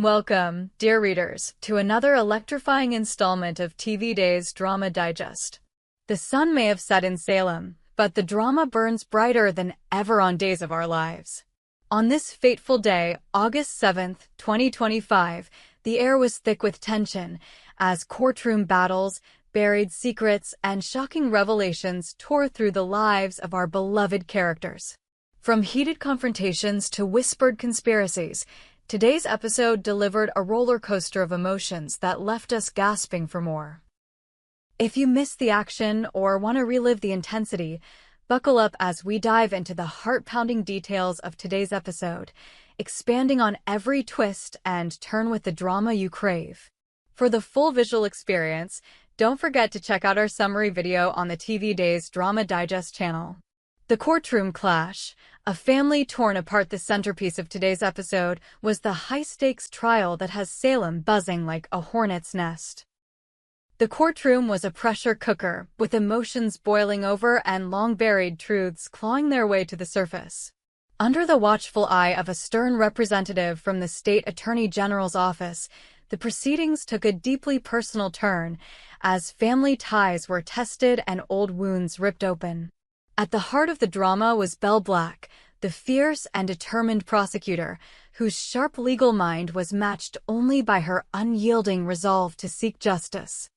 Welcome, dear readers, to another electrifying installment of TV Day's Drama Digest. The sun may have set in Salem, but the drama burns brighter than ever on Days of Our Lives. On this fateful day, August 7th, 2025, the air was thick with tension as courtroom battles, buried secrets, and shocking revelations tore through the lives of our beloved characters. From heated confrontations to whispered conspiracies, today's episode delivered a roller coaster of emotions that left us gasping for more. If you missed the action or want to relive the intensity, buckle up as we dive into the heart-pounding details of today's episode, expanding on every twist and turn with the drama you crave. For the full visual experience, don't forget to check out our summary video on the TV Days Drama Digest channel. The courtroom clash, a family torn apart. The centerpiece of today's episode was the high-stakes trial that has Salem buzzing like a hornet's nest. The courtroom was a pressure cooker, with emotions boiling over and long-buried truths clawing their way to the surface. Under the watchful eye of a stern representative from the state attorney general's office, the proceedings took a deeply personal turn as family ties were tested and old wounds ripped open. At the heart of the drama was Belle Black, the fierce and determined prosecutor, whose sharp legal mind was matched only by her unyielding resolve to seek justice.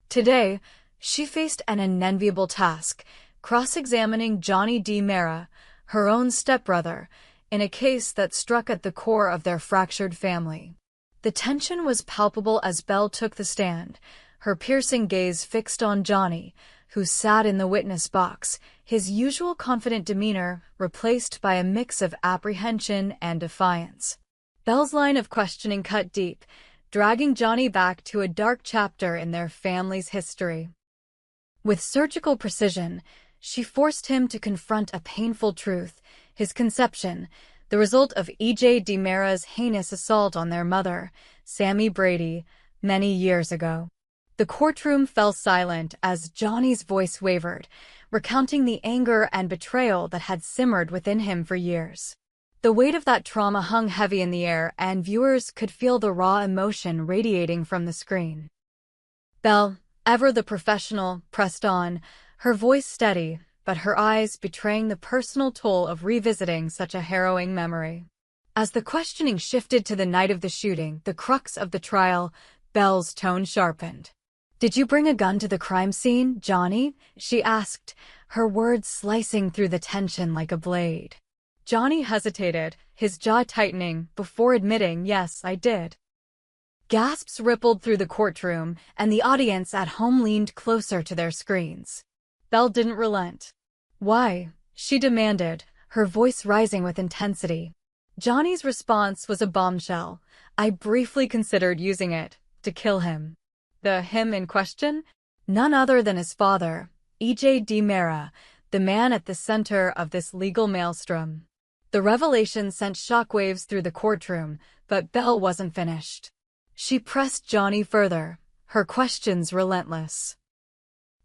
Today, she faced an unenviable task, cross-examining Johnny DiMera, her own stepbrother, in a case that struck at the core of their fractured family. The tension was palpable as Belle took the stand, her piercing gaze fixed on Johnny, who sat in the witness box, his usual confident demeanor replaced by a mix of apprehension and defiance. Belle's line of questioning cut deep, dragging Johnny back to a dark chapter in their family's history. With surgical precision, she forced him to confront a painful truth: his conception, the result of E.J. DiMera's heinous assault on their mother, Sammy Brady, many years ago. The courtroom fell silent as Johnny's voice wavered, recounting the anger and betrayal that had simmered within him for years. The weight of that trauma hung heavy in the air, and viewers could feel the raw emotion radiating from the screen. Belle, ever the professional, pressed on, her voice steady, but her eyes betraying the personal toll of revisiting such a harrowing memory. As the questioning shifted to the night of the shooting, the crux of the trial, Belle's tone sharpened. "Did you bring a gun to the crime scene, Johnny?" she asked, her words slicing through the tension like a blade. Johnny hesitated, his jaw tightening, before admitting, "Yes, I did." Gasps rippled through the courtroom, and the audience at home leaned closer to their screens. Belle didn't relent. "Why?" she demanded, her voice rising with intensity. Johnny's response was a bombshell. "I briefly considered using it to kill him." The him in question? None other than his father, E.J. DiMera, the man at the center of this legal maelstrom. The revelation sent shockwaves through the courtroom, but Belle wasn't finished. She pressed Johnny further, her questions relentless.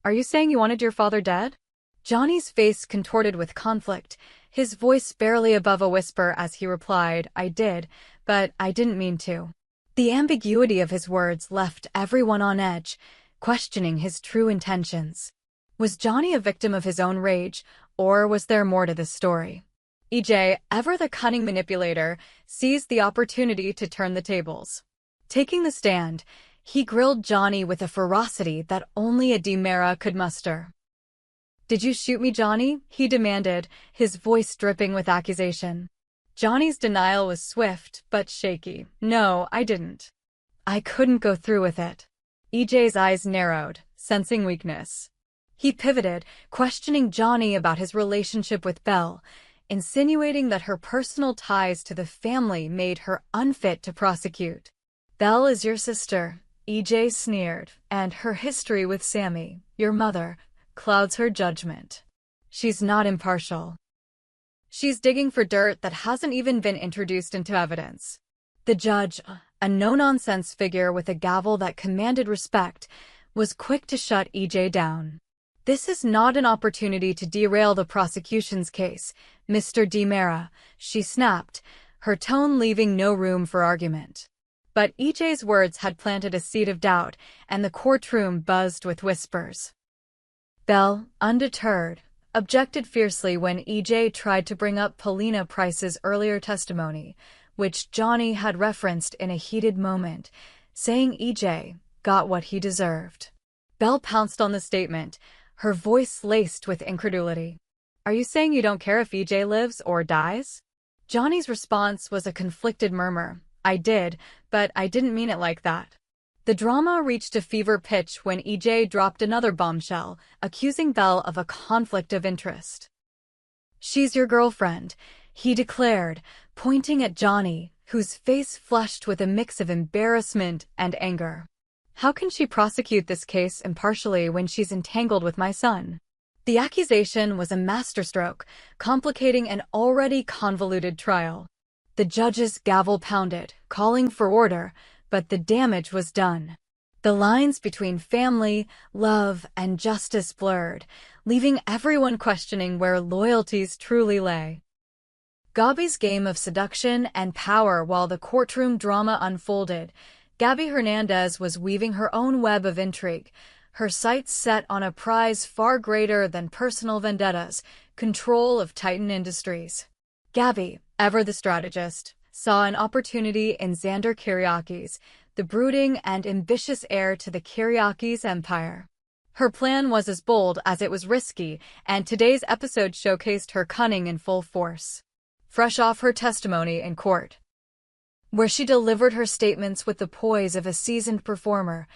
"Are you saying you wanted your father dead?" Johnny's face contorted with conflict, his voice barely above a whisper as he replied, "I did, but I didn't mean to." The ambiguity of his words left everyone on edge, questioning his true intentions. Was Johnny a victim of his own rage, or was there more to this story? E.J., ever the cunning manipulator, seized the opportunity to turn the tables. Taking the stand, he grilled Johnny with a ferocity that only a DiMera could muster. "Did you shoot me, Johnny?" he demanded, his voice dripping with accusation. Johnny's denial was swift but shaky. "No, I didn't. I couldn't go through with it." E.J.'s eyes narrowed, sensing weakness. He pivoted, questioning Johnny about his relationship with Belle, insinuating that her personal ties to the family made her unfit to prosecute. "Belle is your sister," E.J. sneered, "and her history with Sammy, your mother, clouds her judgment. She's not impartial. She's digging for dirt that hasn't even been introduced into evidence." The judge, a no-nonsense figure with a gavel that commanded respect, was quick to shut E.J. down. "This is not an opportunity to derail the prosecution's case, Mr. DiMera," she snapped, her tone leaving no room for argument. But EJ's words had planted a seed of doubt, and the courtroom buzzed with whispers. Belle, undeterred, objected fiercely when EJ tried to bring up Paulina Price's earlier testimony, which Johnny had referenced in a heated moment, saying EJ got what he deserved. Belle pounced on the statement, her voice laced with incredulity. "Are you saying you don't care if EJ lives or dies?" Johnny's response was a conflicted murmur. "I did, but I didn't mean it like that." The drama reached a fever pitch when EJ dropped another bombshell, accusing Belle of a conflict of interest. "She's your girlfriend," he declared, pointing at Johnny, whose face flushed with a mix of embarrassment and anger. "How can she prosecute this case impartially when she's entangled with my son?" The accusation was a masterstroke, complicating an already convoluted trial. The judge's gavel pounded, calling for order, but the damage was done. The lines between family, love, and justice blurred, leaving everyone questioning where loyalties truly lay. Gabby's game of seduction and power. While the courtroom drama unfolded, Gabby Hernandez was weaving her own web of intrigue, her sights set on a prize far greater than personal vendettas, control of Titan Industries. Gabby, ever the strategist, saw an opportunity in Xander Kyriakis, the brooding and ambitious heir to the Kyriakis empire. Her plan was as bold as it was risky, and today's episode showcased her cunning in full force. Fresh off her testimony in court, where she delivered her statements with the poise of a seasoned performer,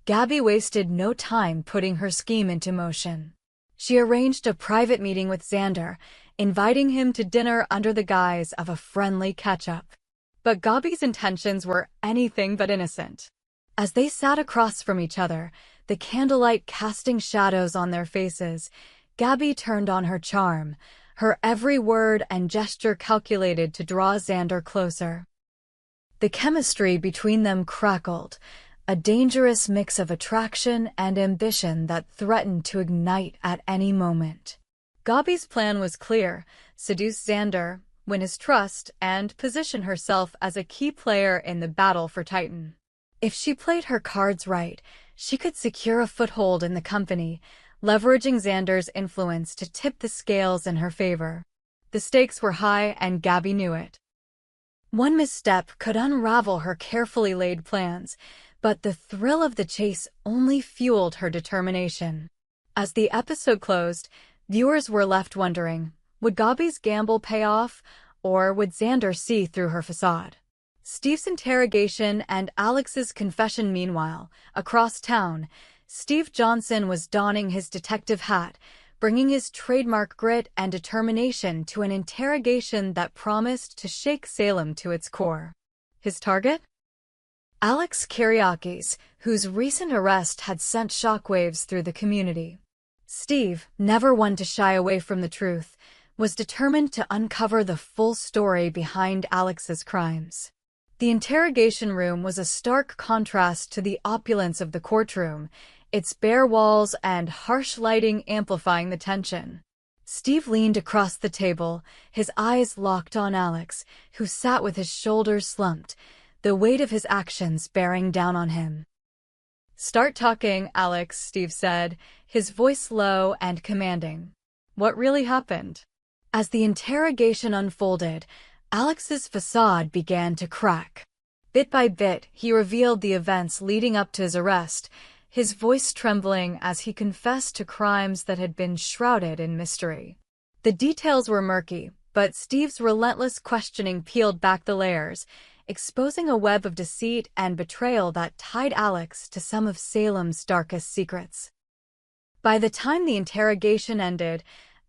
Gabby wasted no time putting her scheme into motion. She arranged a private meeting with Xander, inviting him to dinner under the guise of a friendly catch-up. But Gabby's intentions were anything but innocent. As they sat across from each other, the candlelight casting shadows on their faces, Gabby turned on her charm, her every word and gesture calculated to draw Xander closer. The chemistry between them crackled, a dangerous mix of attraction and ambition that threatened to ignite at any moment. Gabby's plan was clear: seduce Xander, win his trust, and position herself as a key player in the battle for Titan. If she played her cards right, she could secure a foothold in the company, leveraging Xander's influence to tip the scales in her favor. The stakes were high, and Gabby knew it. One misstep could unravel her carefully laid plans, but the thrill of the chase only fueled her determination. As the episode closed, viewers were left wondering, would Gabby's gamble pay off, or would Xander see through her facade? Steve's interrogation and Alex's confession. Meanwhile, across town, Steve Johnson was donning his detective hat, bringing his trademark grit and determination to an interrogation that promised to shake Salem to its core. His target? Alex Kyriakis, whose recent arrest had sent shockwaves through the community. Steve, never one to shy away from the truth, was determined to uncover the full story behind Alex's crimes. The interrogation room was a stark contrast to the opulence of the courtroom, its bare walls and harsh lighting amplifying the tension. Steve leaned across the table, his eyes locked on Alex, who sat with his shoulders slumped, the weight of his actions bearing down on him. "Start talking, Alex," Steve said, his voice low and commanding. "What really happened?" As the interrogation unfolded, Alex's facade began to crack. Bit by bit, he revealed the events leading up to his arrest, his voice trembling as he confessed to crimes that had been shrouded in mystery. The details were murky, but Steve's relentless questioning peeled back the layers, exposing a web of deceit and betrayal that tied Alex to some of Salem's darkest secrets. By the time the interrogation ended,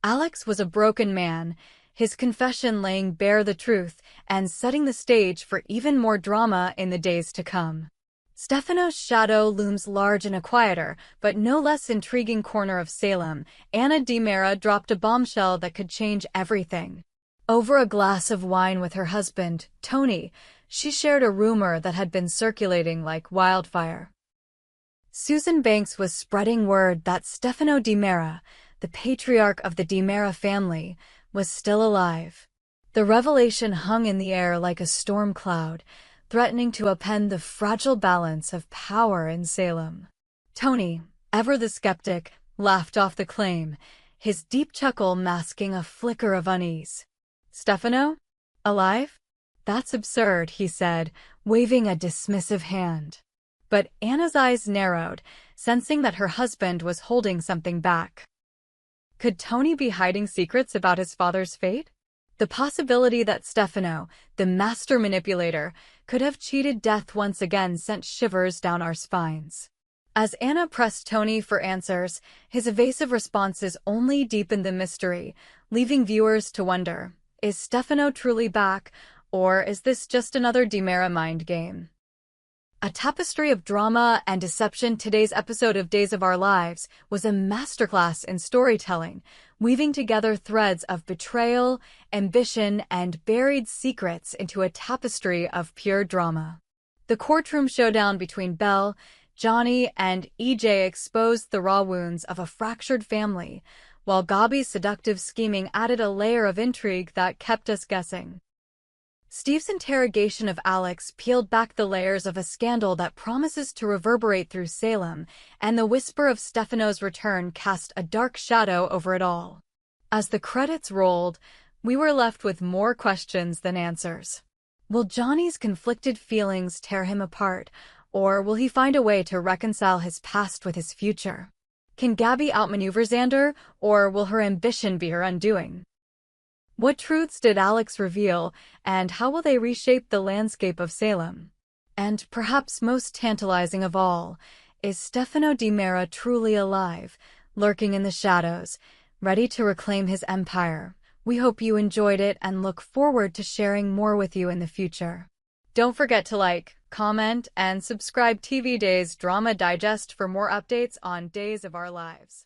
Alex was a broken man, his confession laying bare the truth and setting the stage for even more drama in the days to come. Stefano's shadow looms large in a quieter, but no less intriguing corner of Salem. Anna DiMera dropped a bombshell that could change everything. Over a glass of wine with her husband, Tony, she shared a rumor that had been circulating like wildfire. Susan Banks was spreading word that Stefano DiMera, the patriarch of the DiMera family, was still alive. The revelation hung in the air like a storm cloud, threatening to upend the fragile balance of power in Salem. Tony, ever the skeptic, laughed off the claim, his deep chuckle masking a flicker of unease. "Stefano? Alive? That's absurd," he said, waving a dismissive hand. But Anna's eyes narrowed, sensing that her husband was holding something back. Could Tony be hiding secrets about his father's fate? The possibility that Stefano, the master manipulator, could have cheated death once again sent shivers down our spines. As Anna pressed Tony for answers, his evasive responses only deepened the mystery, leaving viewers to wonder, is Stefano truly back, or is this just another DiMera mind game? A tapestry of drama and deception, today's episode of Days of Our Lives was a masterclass in storytelling, weaving together threads of betrayal, ambition, and buried secrets into a tapestry of pure drama. The courtroom showdown between Belle, Johnny, and EJ exposed the raw wounds of a fractured family, while Gabby's seductive scheming added a layer of intrigue that kept us guessing. Steve's interrogation of Alex peeled back the layers of a scandal that promises to reverberate through Salem, and the whisper of Stefano's return cast a dark shadow over it all. As the credits rolled, we were left with more questions than answers. Will Johnny's conflicted feelings tear him apart, or will he find a way to reconcile his past with his future? Can Gabby outmaneuver Xander, or will her ambition be her undoing? What truths did Alex reveal, and how will they reshape the landscape of Salem? And perhaps most tantalizing of all, is Stefano DiMera truly alive, lurking in the shadows, ready to reclaim his empire? We hope you enjoyed it and look forward to sharing more with you in the future. Don't forget to like, comment, and subscribe TV Days Drama Digest for more updates on Days of Our Lives.